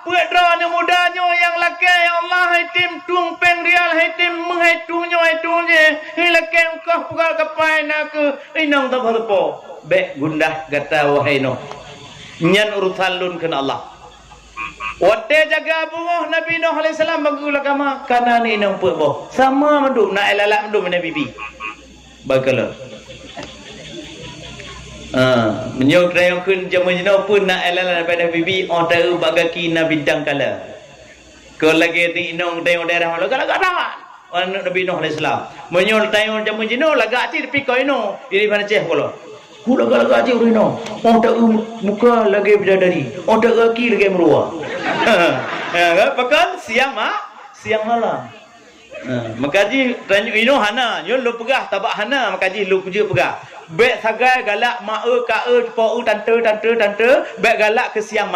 Puedranya mudanya yang laki ya Allah haitim tung peng rial haitim menghitungnya hitungnya laki engkau pugal kapai nak inang tak berpo be gundah kata wahai no nyan urusan lun kena Allah wate jaga bungoh Nabi Nuh alaihi salam bagula kama kana ni nang puebo sama mendum nak elalak mendum Nabi bibi bagala menyok rayong kun jamu jino pun nak elala pada bibi on tahu bagaki na bidang kala ko lagi ti inong tayong daerah laga dah on Nabi Nuh alaihi salam menyol tayong jamu jino laga ti pi ko ino ini mana ceh kolo ku laga ti urino on tahu muka lagi bidadari on tahu aki lagi merua pakan siang malam makaji tanyo ino hana yo lu pegah tabak hana makaji lu puja pegah bek sagai galak mak ka po tante bek galak ke siang